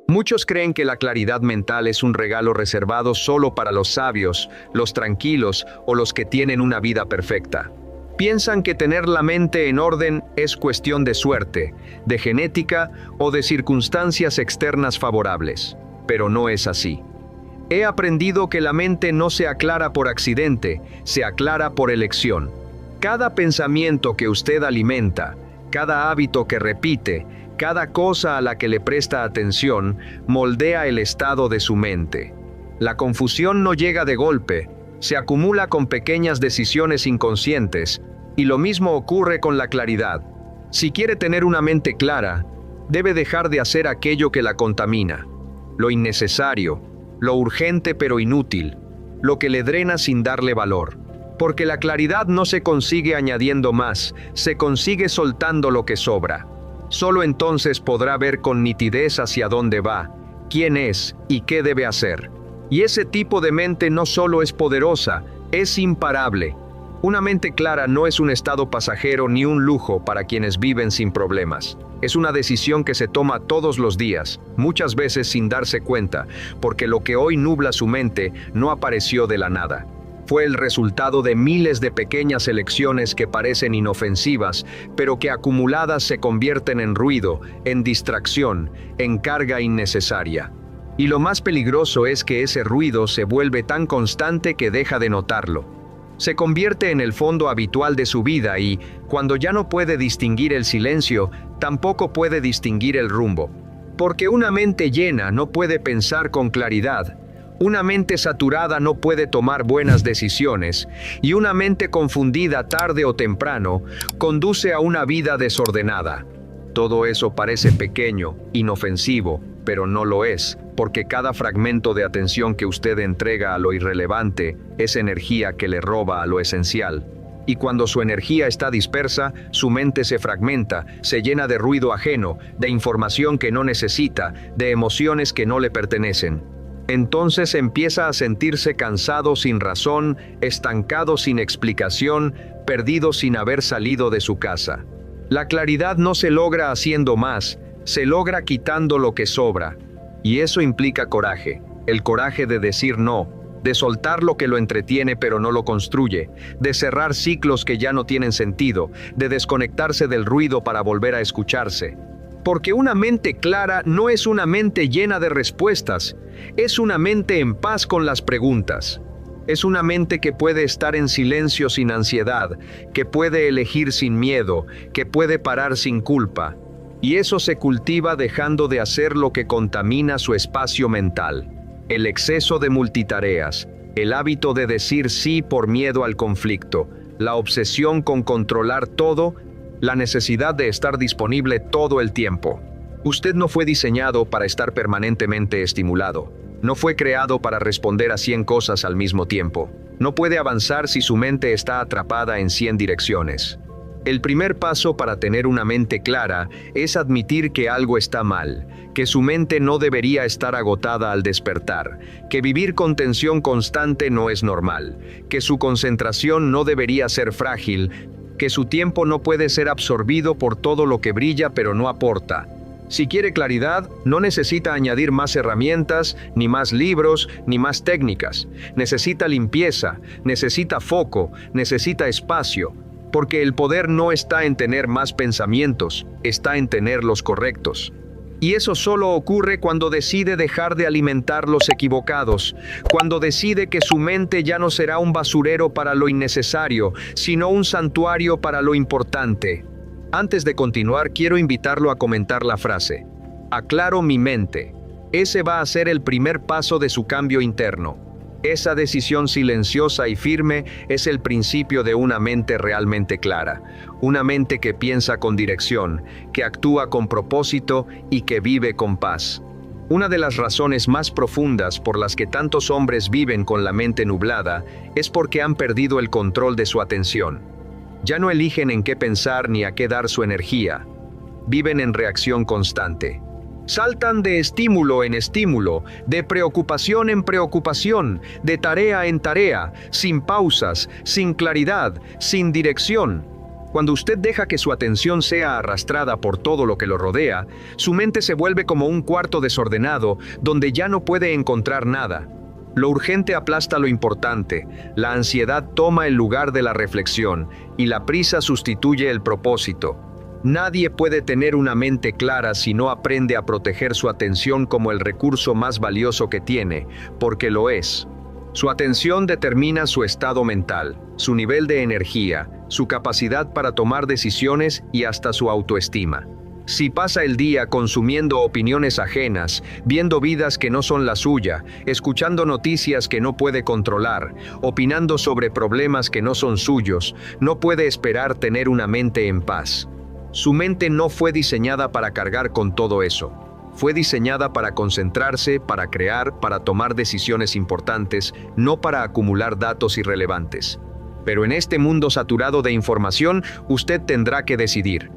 Muchos creen que la claridad mental es un regalo reservado solo para los sabios, los tranquilos o los que tienen una vida perfecta. Piensan que tener la mente en orden es cuestión de suerte, de genética o de circunstancias externas favorables. Pero no es así. He aprendido que la mente no se aclara por accidente, se aclara por elección. Cada pensamiento que usted alimenta, cada hábito que repite, cada cosa a la que le presta atención, moldea el estado de su mente. La confusión no llega de golpe, se acumula con pequeñas decisiones inconscientes, y lo mismo ocurre con la claridad. Si quiere tener una mente clara, debe dejar de hacer aquello que la contamina, lo innecesario, lo urgente pero inútil, lo que le drena sin darle valor. Porque la claridad no se consigue añadiendo más, se consigue soltando lo que sobra. Solo entonces podrá ver con nitidez hacia dónde va, quién es y qué debe hacer. Y ese tipo de mente no solo es poderosa, es imparable. Una mente clara no es un estado pasajero ni un lujo para quienes viven sin problemas. Es una decisión que se toma todos los días, muchas veces sin darse cuenta, porque lo que hoy nubla su mente no apareció de la nada. Fue el resultado de miles de pequeñas elecciones que parecen inofensivas, pero que acumuladas se convierten en ruido, en distracción, en carga innecesaria. Y lo más peligroso es que ese ruido se vuelve tan constante que deja de notarlo. Se convierte en el fondo habitual de su vida y, cuando ya no puede distinguir el silencio, tampoco puede distinguir el rumbo. Porque una mente llena no puede pensar con claridad. Una mente saturada no puede tomar buenas decisiones, y una mente confundida tarde o temprano conduce a una vida desordenada. Todo eso parece pequeño, inofensivo, pero no lo es, porque cada fragmento de atención que usted entrega a lo irrelevante es energía que le roba a lo esencial. Y cuando su energía está dispersa, su mente se fragmenta, se llena de ruido ajeno, de información que no necesita, de emociones que no le pertenecen. Entonces empieza a sentirse cansado sin razón, estancado sin explicación, perdido sin haber salido de su casa. La claridad no se logra haciendo más, se logra quitando lo que sobra. Y eso implica coraje, el coraje de decir no, de soltar lo que lo entretiene pero no lo construye, de cerrar ciclos que ya no tienen sentido, de desconectarse del ruido para volver a escucharse. Porque una mente clara no es una mente llena de respuestas, es una mente en paz con las preguntas. Es una mente que puede estar en silencio sin ansiedad, que puede elegir sin miedo, que puede parar sin culpa. Y eso se cultiva dejando de hacer lo que contamina su espacio mental. El exceso de multitareas, el hábito de decir sí por miedo al conflicto, la obsesión con controlar todo, la necesidad de estar disponible todo el tiempo. Usted no fue diseñado para estar permanentemente estimulado. No fue creado para responder a 100 cosas al mismo tiempo. No puede avanzar si su mente está atrapada en 100 direcciones. El primer paso para tener una mente clara es admitir que algo está mal, que su mente no debería estar agotada al despertar, que vivir con tensión constante no es normal, que su concentración no debería ser frágil, que su tiempo no puede ser absorbido por todo lo que brilla pero no aporta. Si quiere claridad, no necesita añadir más herramientas, ni más libros, ni más técnicas. Necesita limpieza, necesita foco, necesita espacio, porque el poder no está en tener más pensamientos, está en tener los correctos. Y eso solo ocurre cuando decide dejar de alimentar los equivocados, cuando decide que su mente ya no será un basurero para lo innecesario, sino un santuario para lo importante. Antes de continuar, quiero invitarlo a comentar la frase: aclaro mi mente. Ese va a ser el primer paso de su cambio interno. Esa decisión silenciosa y firme es el principio de una mente realmente clara, una mente que piensa con dirección, que actúa con propósito y que vive con paz. Una de las razones más profundas por las que tantos hombres viven con la mente nublada es porque han perdido el control de su atención. Ya no eligen en qué pensar ni a qué dar su energía. Viven en reacción constante. Saltan de estímulo en estímulo, de preocupación en preocupación, de tarea en tarea, sin pausas, sin claridad, sin dirección. Cuando usted deja que su atención sea arrastrada por todo lo que lo rodea, su mente se vuelve como un cuarto desordenado donde ya no puede encontrar nada. Lo urgente aplasta lo importante, la ansiedad toma el lugar de la reflexión y la prisa sustituye el propósito. Nadie puede tener una mente clara si no aprende a proteger su atención como el recurso más valioso que tiene, porque lo es. Su atención determina su estado mental, su nivel de energía, su capacidad para tomar decisiones y hasta su autoestima. Si pasa el día consumiendo opiniones ajenas, viendo vidas que no son la suya, escuchando noticias que no puede controlar, opinando sobre problemas que no son suyos, no puede esperar tener una mente en paz. Su mente no fue diseñada para cargar con todo eso. Fue diseñada para concentrarse, para crear, para tomar decisiones importantes, no para acumular datos irrelevantes. Pero en este mundo saturado de información, usted tendrá que decidir.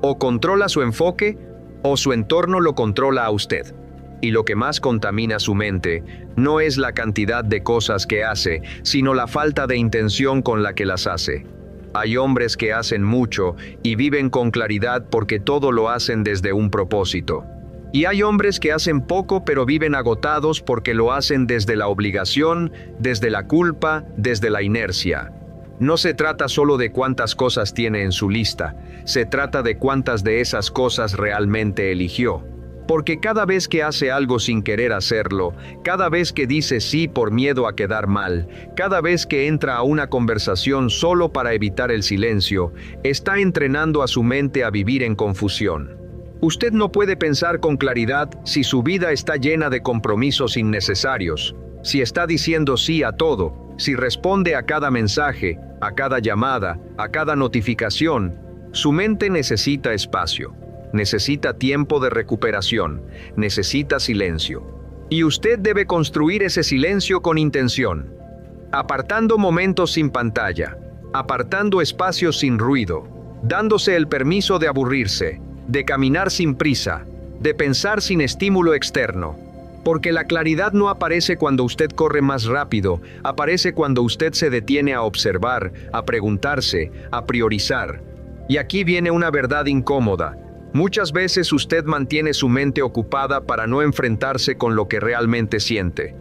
O controla su enfoque, o su entorno lo controla a usted. Y lo que más contamina su mente no es la cantidad de cosas que hace, sino la falta de intención con la que las hace. Hay hombres que hacen mucho y viven con claridad porque todo lo hacen desde un propósito. Y hay hombres que hacen poco pero viven agotados porque lo hacen desde la obligación, desde la culpa, desde la inercia. No se trata solo de cuántas cosas tiene en su lista, se trata de cuántas de esas cosas realmente eligió. Porque cada vez que hace algo sin querer hacerlo, cada vez que dice sí por miedo a quedar mal, cada vez que entra a una conversación solo para evitar el silencio, está entrenando a su mente a vivir en confusión. Usted no puede pensar con claridad si su vida está llena de compromisos innecesarios, si está diciendo sí a todo, si responde a cada mensaje, a cada llamada, a cada notificación. Su mente necesita espacio, necesita tiempo de recuperación, necesita silencio. Y usted debe construir ese silencio con intención, apartando momentos sin pantalla, apartando espacios sin ruido, dándose el permiso de aburrirse, de caminar sin prisa, de pensar sin estímulo externo. Porque la claridad no aparece cuando usted corre más rápido, aparece cuando usted se detiene a observar, a preguntarse, a priorizar. Y aquí viene una verdad incómoda. Muchas veces usted mantiene su mente ocupada para no enfrentarse con lo que realmente siente.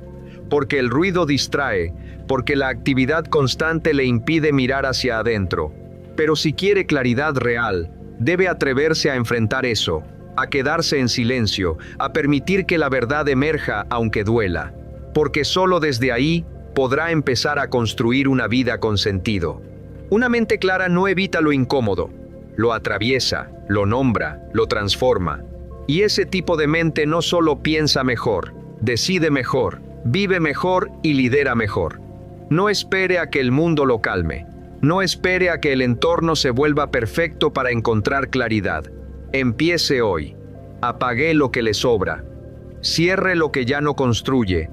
Porque el ruido distrae, porque la actividad constante le impide mirar hacia adentro. Pero si quiere claridad real, debe atreverse a enfrentar eso, a quedarse en silencio, a permitir que la verdad emerja aunque duela. Porque solo desde ahí podrá empezar a construir una vida con sentido. Una mente clara no evita lo incómodo, lo atraviesa, lo nombra, lo transforma. Y ese tipo de mente no solo piensa mejor, decide mejor, vive mejor y lidera mejor. No espere a que el mundo lo calme. No espere a que el entorno se vuelva perfecto para encontrar claridad. Empiece hoy. Apague lo que le sobra. Cierre lo que ya no construye.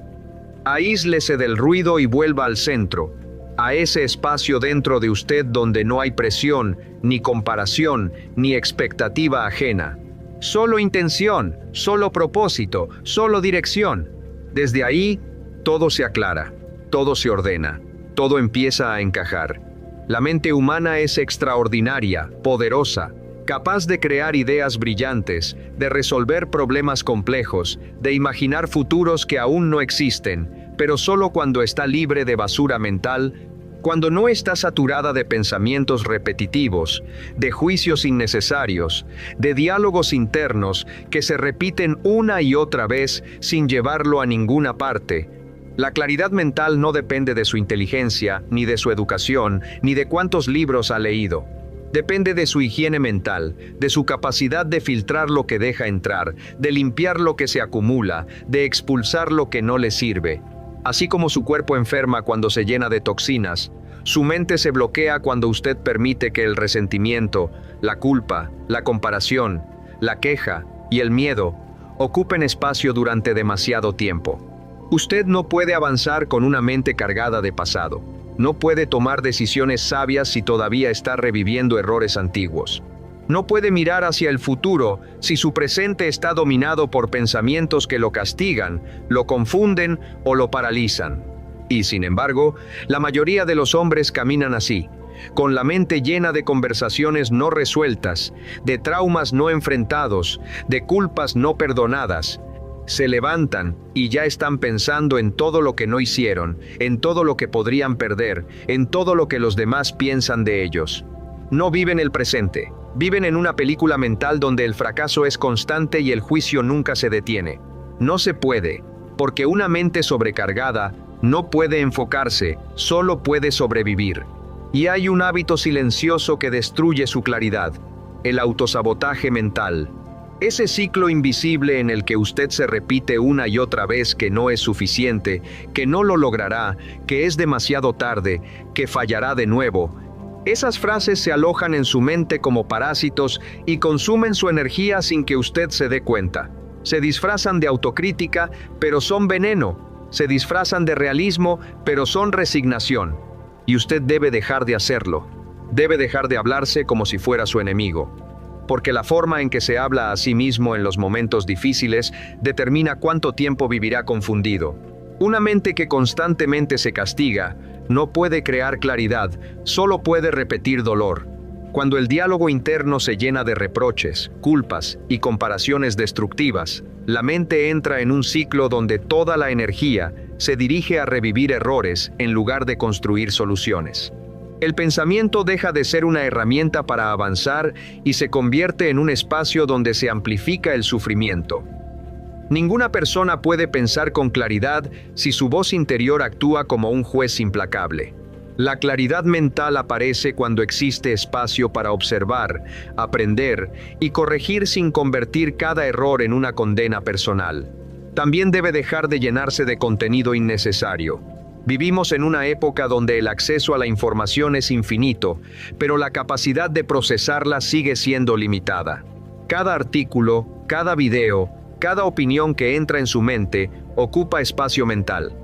Aíslese del ruido y vuelva al centro, a ese espacio dentro de usted donde no hay presión, ni comparación, ni expectativa ajena. Solo intención, solo propósito, solo dirección. Desde ahí, todo se aclara, todo se ordena, todo empieza a encajar. La mente humana es extraordinaria, poderosa, capaz de crear ideas brillantes, de resolver problemas complejos, de imaginar futuros que aún no existen, pero solo cuando está libre de basura mental, cuando no está saturada de pensamientos repetitivos, de juicios innecesarios, de diálogos internos que se repiten una y otra vez sin llevarlo a ninguna parte. La claridad mental no depende de su inteligencia, ni de su educación, ni de cuántos libros ha leído. Depende de su higiene mental, de su capacidad de filtrar lo que deja entrar, de limpiar lo que se acumula, de expulsar lo que no le sirve. Así como su cuerpo enferma cuando se llena de toxinas, su mente se bloquea cuando usted permite que el resentimiento, la culpa, la comparación, la queja y el miedo ocupen espacio durante demasiado tiempo. Usted no puede avanzar con una mente cargada de pasado. No puede tomar decisiones sabias si todavía está reviviendo errores antiguos. No puede mirar hacia el futuro si su presente está dominado por pensamientos que lo castigan, lo confunden o lo paralizan. Y sin embargo, la mayoría de los hombres caminan así, con la mente llena de conversaciones no resueltas, de traumas no enfrentados, de culpas no perdonadas. Se levantan y ya están pensando en todo lo que no hicieron, en todo lo que podrían perder, en todo lo que los demás piensan de ellos. No viven el presente, viven en una película mental donde el fracaso es constante y el juicio nunca se detiene. No se puede, porque una mente sobrecargada no puede enfocarse, solo puede sobrevivir. Y hay un hábito silencioso que destruye su claridad: el autosabotaje mental. Ese ciclo invisible en el que usted se repite una y otra vez que no es suficiente, que no lo logrará, que es demasiado tarde, que fallará de nuevo. Esas frases se alojan en su mente como parásitos y consumen su energía sin que usted se dé cuenta. Se disfrazan de autocrítica, pero son veneno. Se disfrazan de realismo, pero son resignación. Y usted debe dejar de hacerlo. Debe dejar de hablarse como si fuera su enemigo. Porque la forma en que se habla a sí mismo en los momentos difíciles determina cuánto tiempo vivirá confundido. Una mente que constantemente se castiga no puede crear claridad, solo puede repetir dolor. Cuando el diálogo interno se llena de reproches, culpas y comparaciones destructivas, la mente entra en un ciclo donde toda la energía se dirige a revivir errores en lugar de construir soluciones. El pensamiento deja de ser una herramienta para avanzar y se convierte en un espacio donde se amplifica el sufrimiento. Ninguna persona puede pensar con claridad si su voz interior actúa como un juez implacable. La claridad mental aparece cuando existe espacio para observar, aprender y corregir sin convertir cada error en una condena personal. También debe dejar de llenarse de contenido innecesario. Vivimos en una época donde el acceso a la información es infinito, pero la capacidad de procesarla sigue siendo limitada. Cada artículo, cada video, cada opinión que entra en su mente ocupa espacio mental.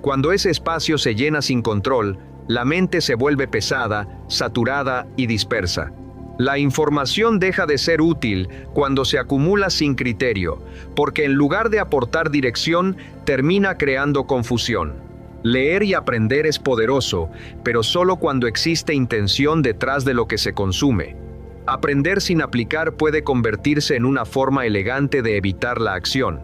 Cuando ese espacio se llena sin control, la mente se vuelve pesada, saturada y dispersa. La información deja de ser útil cuando se acumula sin criterio, porque en lugar de aportar dirección, termina creando confusión. Leer y aprender es poderoso, pero solo cuando existe intención detrás de lo que se consume. Aprender sin aplicar puede convertirse en una forma elegante de evitar la acción.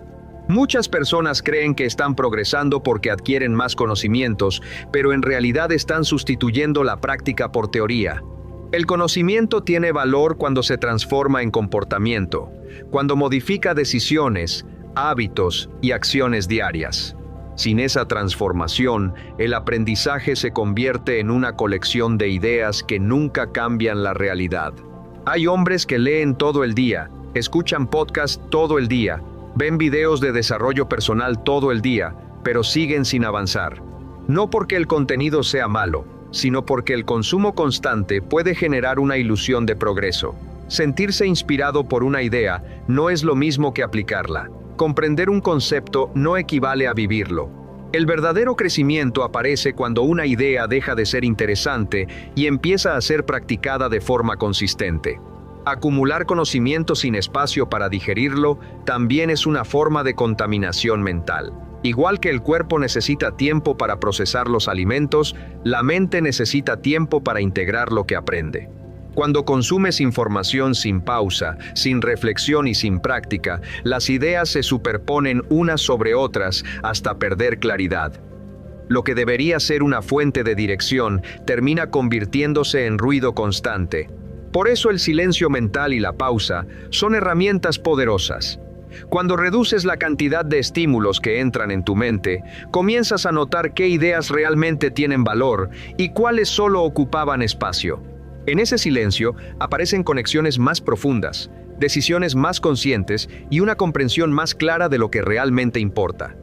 Muchas personas creen que están progresando porque adquieren más conocimientos, pero en realidad están sustituyendo la práctica por teoría. El conocimiento tiene valor cuando se transforma en comportamiento, cuando modifica decisiones, hábitos y acciones diarias. Sin esa transformación, el aprendizaje se convierte en una colección de ideas que nunca cambian la realidad. Hay hombres que leen todo el día, escuchan podcasts todo el día, ven videos de desarrollo personal todo el día, pero siguen sin avanzar. No porque el contenido sea malo, sino porque el consumo constante puede generar una ilusión de progreso. Sentirse inspirado por una idea no es lo mismo que aplicarla. Comprender un concepto no equivale a vivirlo. El verdadero crecimiento aparece cuando una idea deja de ser interesante y empieza a ser practicada de forma consistente. Acumular conocimiento sin espacio para digerirlo también es una forma de contaminación mental. Igual que el cuerpo necesita tiempo para procesar los alimentos, la mente necesita tiempo para integrar lo que aprende. Cuando consumes información sin pausa, sin reflexión y sin práctica, las ideas se superponen unas sobre otras hasta perder claridad. Lo que debería ser una fuente de dirección termina convirtiéndose en ruido constante. Por eso el silencio mental y la pausa son herramientas poderosas. Cuando reduces la cantidad de estímulos que entran en tu mente, comienzas a notar qué ideas realmente tienen valor y cuáles solo ocupaban espacio. En ese silencio aparecen conexiones más profundas, decisiones más conscientes y una comprensión más clara de lo que realmente importa.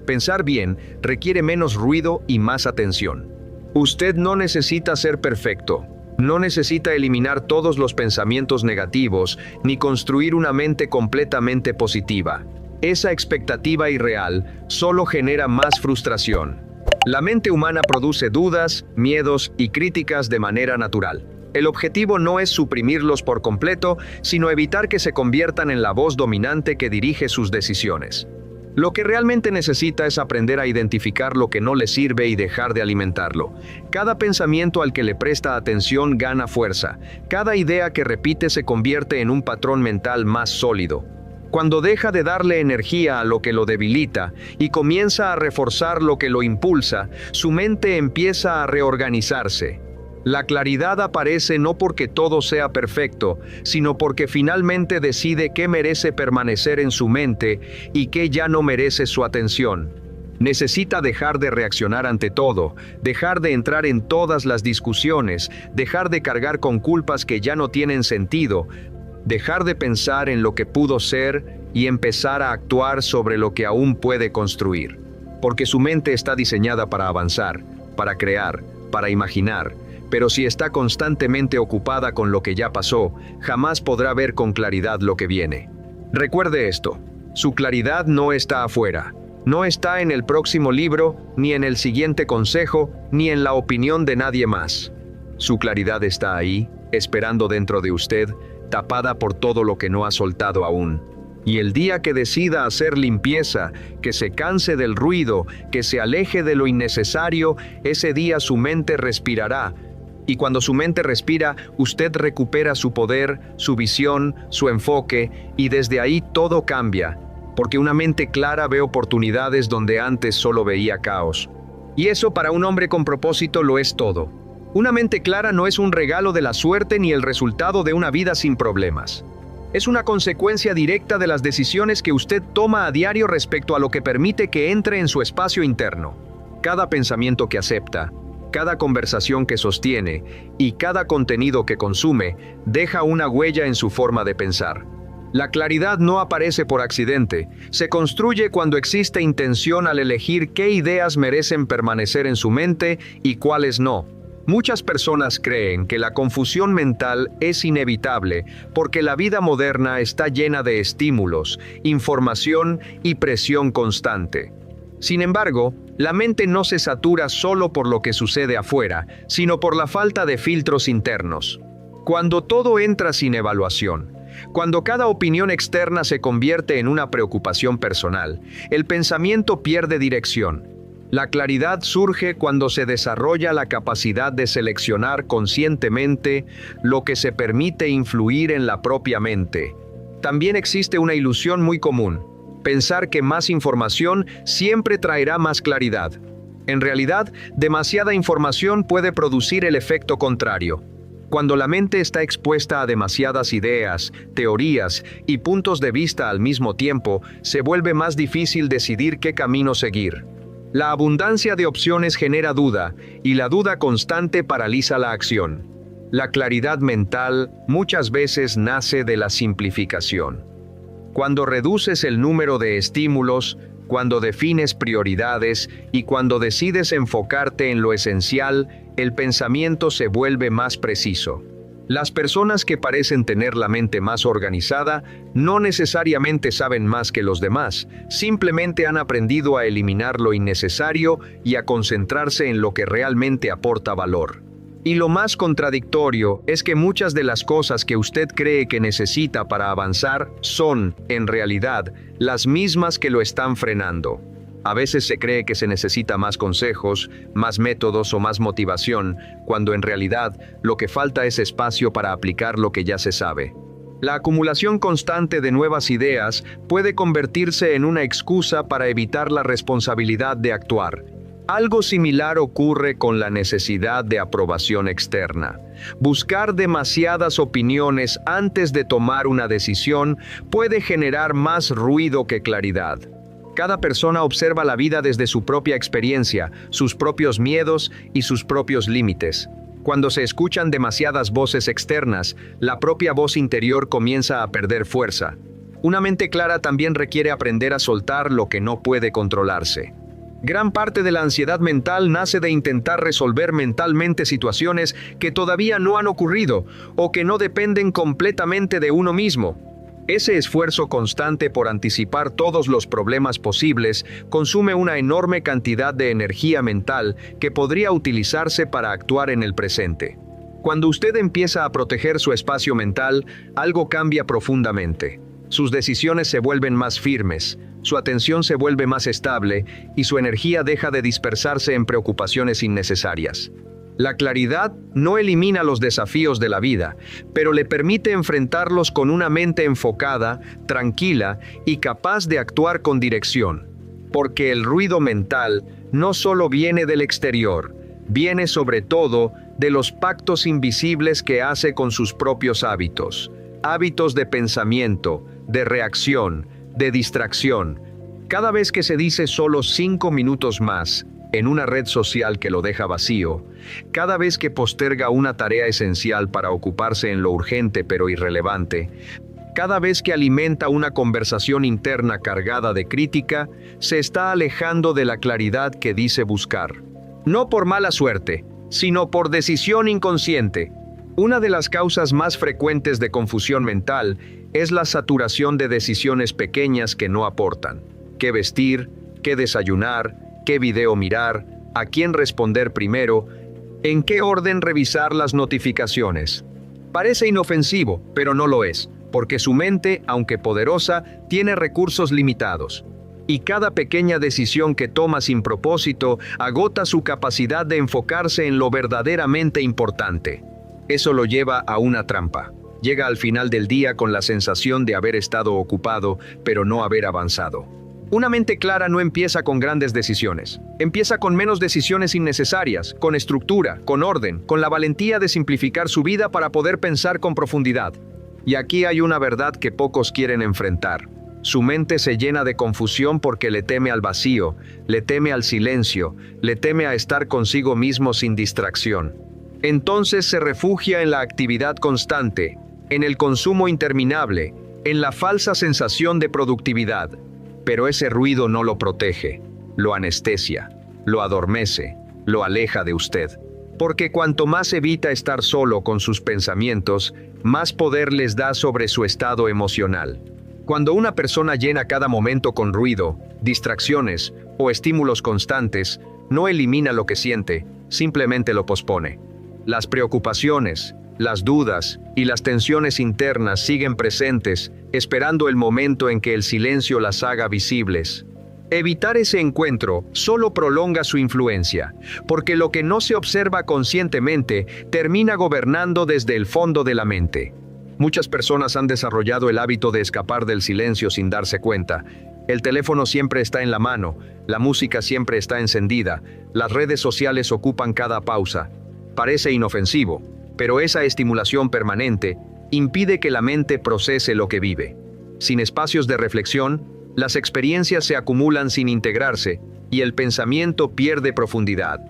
Pensar bien requiere menos ruido y más atención. Usted no necesita ser perfecto, no necesita eliminar todos los pensamientos negativos ni construir una mente completamente positiva. Esa expectativa irreal solo genera más frustración. La mente humana produce dudas, miedos y críticas de manera natural. El objetivo no es suprimirlos por completo, sino evitar que se conviertan en la voz dominante que dirige sus decisiones. Lo que realmente necesita es aprender a identificar lo que no le sirve y dejar de alimentarlo. Cada pensamiento al que le presta atención gana fuerza. Cada idea que repite se convierte en un patrón mental más sólido. Cuando deja de darle energía a lo que lo debilita y comienza a reforzar lo que lo impulsa, su mente empieza a reorganizarse. La claridad aparece no porque todo sea perfecto, sino porque finalmente decide qué merece permanecer en su mente y qué ya no merece su atención. Necesita dejar de reaccionar ante todo, dejar de entrar en todas las discusiones, dejar de cargar con culpas que ya no tienen sentido, dejar de pensar en lo que pudo ser y empezar a actuar sobre lo que aún puede construir. Porque su mente está diseñada para avanzar, para crear, para imaginar. Pero si está constantemente ocupada con lo que ya pasó, jamás podrá ver con claridad lo que viene. Recuerde esto, su claridad no está afuera, no está en el próximo libro, ni en el siguiente consejo, ni en la opinión de nadie más. Su claridad está ahí, esperando dentro de usted, tapada por todo lo que no ha soltado aún. Y el día que decida hacer limpieza, que se canse del ruido, que se aleje de lo innecesario, ese día su mente respirará. Y cuando su mente respira, usted recupera su poder, su visión, su enfoque, y desde ahí todo cambia. Porque una mente clara ve oportunidades donde antes solo veía caos. Y eso para un hombre con propósito lo es todo. Una mente clara no es un regalo de la suerte ni el resultado de una vida sin problemas. Es una consecuencia directa de las decisiones que usted toma a diario respecto a lo que permite que entre en su espacio interno. Cada pensamiento que acepta, cada conversación que sostiene y cada contenido que consume deja una huella en su forma de pensar. La claridad no aparece por accidente, se construye cuando existe intención al elegir qué ideas merecen permanecer en su mente y cuáles no. Muchas personas creen que la confusión mental es inevitable porque la vida moderna está llena de estímulos, información y presión constante. Sin embargo, la mente no se satura solo por lo que sucede afuera, sino por la falta de filtros internos. Cuando todo entra sin evaluación, cuando cada opinión externa se convierte en una preocupación personal, el pensamiento pierde dirección. La claridad surge cuando se desarrolla la capacidad de seleccionar conscientemente lo que se permite influir en la propia mente. También existe una ilusión muy común: pensar que más información siempre traerá más claridad. En realidad, demasiada información puede producir el efecto contrario. Cuando la mente está expuesta a demasiadas ideas, teorías y puntos de vista al mismo tiempo, se vuelve más difícil decidir qué camino seguir. La abundancia de opciones genera duda, y la duda constante paraliza la acción. La claridad mental muchas veces nace de la simplificación. Cuando reduces el número de estímulos, cuando defines prioridades y cuando decides enfocarte en lo esencial, el pensamiento se vuelve más preciso. Las personas que parecen tener la mente más organizada no necesariamente saben más que los demás, simplemente han aprendido a eliminar lo innecesario y a concentrarse en lo que realmente aporta valor. Y lo más contradictorio es que muchas de las cosas que usted cree que necesita para avanzar son, en realidad, las mismas que lo están frenando. A veces se cree que se necesita más consejos, más métodos o más motivación, cuando en realidad lo que falta es espacio para aplicar lo que ya se sabe. La acumulación constante de nuevas ideas puede convertirse en una excusa para evitar la responsabilidad de actuar. Algo similar ocurre con la necesidad de aprobación externa. Buscar demasiadas opiniones antes de tomar una decisión puede generar más ruido que claridad. Cada persona observa la vida desde su propia experiencia, sus propios miedos y sus propios límites. Cuando se escuchan demasiadas voces externas, la propia voz interior comienza a perder fuerza. Una mente clara también requiere aprender a soltar lo que no puede controlarse. Gran parte de la ansiedad mental nace de intentar resolver mentalmente situaciones que todavía no han ocurrido o que no dependen completamente de uno mismo. Ese esfuerzo constante por anticipar todos los problemas posibles consume una enorme cantidad de energía mental que podría utilizarse para actuar en el presente. Cuando usted empieza a proteger su espacio mental, algo cambia profundamente. Sus decisiones se vuelven más firmes, su atención se vuelve más estable y su energía deja de dispersarse en preocupaciones innecesarias. La claridad no elimina los desafíos de la vida, pero le permite enfrentarlos con una mente enfocada, tranquila y capaz de actuar con dirección. Porque el ruido mental no solo viene del exterior, viene sobre todo de los pactos invisibles que hace con sus propios hábitos. Hábitos de pensamiento, de reacción, de distracción. Cada vez que se dice solo 5 minutos más, en una red social que lo deja vacío, cada vez que posterga una tarea esencial para ocuparse en lo urgente pero irrelevante, cada vez que alimenta una conversación interna cargada de crítica, se está alejando de la claridad que dice buscar. No por mala suerte, sino por decisión inconsciente. Una de las causas más frecuentes de confusión mental es la saturación de decisiones pequeñas que no aportan. ¿Qué vestir? ¿Qué desayunar? ¿Qué video mirar? ¿A quién responder primero? ¿En qué orden revisar las notificaciones? Parece inofensivo, pero no lo es, porque su mente, aunque poderosa, tiene recursos limitados. Y cada pequeña decisión que toma sin propósito agota su capacidad de enfocarse en lo verdaderamente importante. Eso lo lleva a una trampa. Llega al final del día con la sensación de haber estado ocupado, pero no haber avanzado. Una mente clara no empieza con grandes decisiones. Empieza con menos decisiones innecesarias, con estructura, con orden, con la valentía de simplificar su vida para poder pensar con profundidad. Y aquí hay una verdad que pocos quieren enfrentar. Su mente se llena de confusión porque le teme al vacío, le teme al silencio, le teme a estar consigo mismo sin distracción. Entonces se refugia en la actividad constante, en el consumo interminable, en la falsa sensación de productividad. Pero ese ruido no lo protege, lo anestesia, lo adormece, lo aleja de usted. Porque cuanto más evita estar solo con sus pensamientos, más poder les da sobre su estado emocional. Cuando una persona llena cada momento con ruido, distracciones o estímulos constantes, no elimina lo que siente, simplemente lo pospone. Las preocupaciones, las dudas y las tensiones internas siguen presentes, esperando el momento en que el silencio las haga visibles. Evitar ese encuentro solo prolonga su influencia, porque lo que no se observa conscientemente termina gobernando desde el fondo de la mente. Muchas personas han desarrollado el hábito de escapar del silencio sin darse cuenta. El teléfono siempre está en la mano, la música siempre está encendida, las redes sociales ocupan cada pausa. Parece inofensivo, pero esa estimulación permanente impide que la mente procese lo que vive. Sin espacios de reflexión, las experiencias se acumulan sin integrarse y el pensamiento pierde profundidad.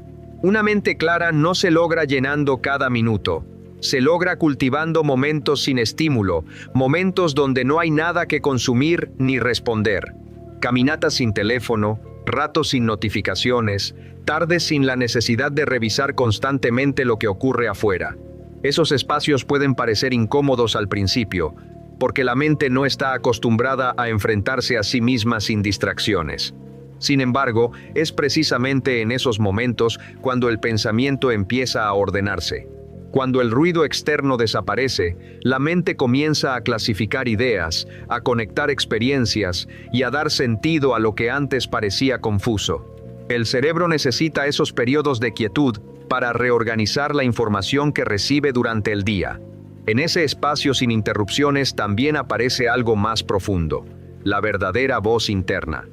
Una mente clara no se logra llenando cada minuto. Se logra cultivando momentos sin estímulo, momentos donde no hay nada que consumir ni responder. Caminatas sin teléfono, ratos sin notificaciones, tardes sin la necesidad de revisar constantemente lo que ocurre afuera. Esos espacios pueden parecer incómodos al principio, porque la mente no está acostumbrada a enfrentarse a sí misma sin distracciones. Sin embargo, es precisamente en esos momentos cuando el pensamiento empieza a ordenarse. Cuando el ruido externo desaparece, la mente comienza a clasificar ideas, a conectar experiencias y a dar sentido a lo que antes parecía confuso. El cerebro necesita esos periodos de quietud para reorganizar la información que recibe durante el día. En ese espacio sin interrupciones también aparece algo más profundo, la verdadera voz interna.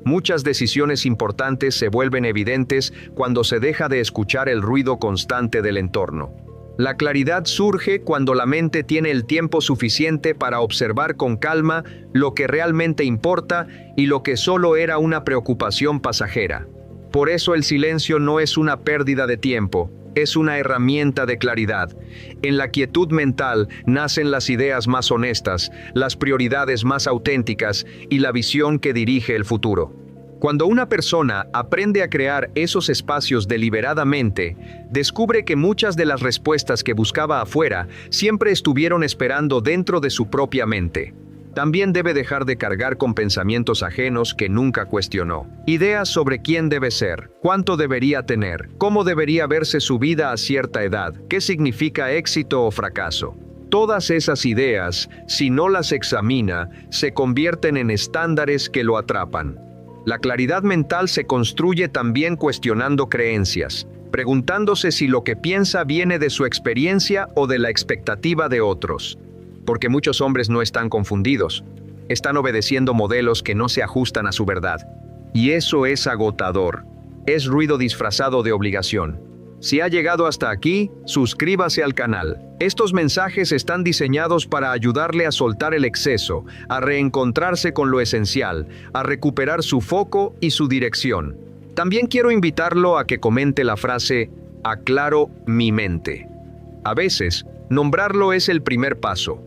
Muchas decisiones importantes se vuelven evidentes cuando se deja de escuchar el ruido constante del entorno. La claridad surge cuando la mente tiene el tiempo suficiente para observar con calma lo que realmente importa y lo que solo era una preocupación pasajera. Por eso el silencio no es una pérdida de tiempo, es una herramienta de claridad. En la quietud mental nacen las ideas más honestas, las prioridades más auténticas y la visión que dirige el futuro. Cuando una persona aprende a crear esos espacios deliberadamente, descubre que muchas de las respuestas que buscaba afuera siempre estuvieron esperando dentro de su propia mente. También debe dejar de cargar con pensamientos ajenos que nunca cuestionó. Ideas sobre quién debe ser, cuánto debería tener, cómo debería verse su vida a cierta edad, qué significa éxito o fracaso. Todas esas ideas, si no las examina, se convierten en estándares que lo atrapan. La claridad mental se construye también cuestionando creencias, preguntándose si lo que piensa viene de su experiencia o de la expectativa de otros. Porque muchos hombres no están confundidos, están obedeciendo modelos que no se ajustan a su verdad. Y eso es agotador, es ruido disfrazado de obligación. Si ha llegado hasta aquí, suscríbase al canal. Estos mensajes están diseñados para ayudarle a soltar el exceso, a reencontrarse con lo esencial, a recuperar su foco y su dirección. También quiero invitarlo a que comente la frase, aclaro mi mente. A veces, nombrarlo es el primer paso.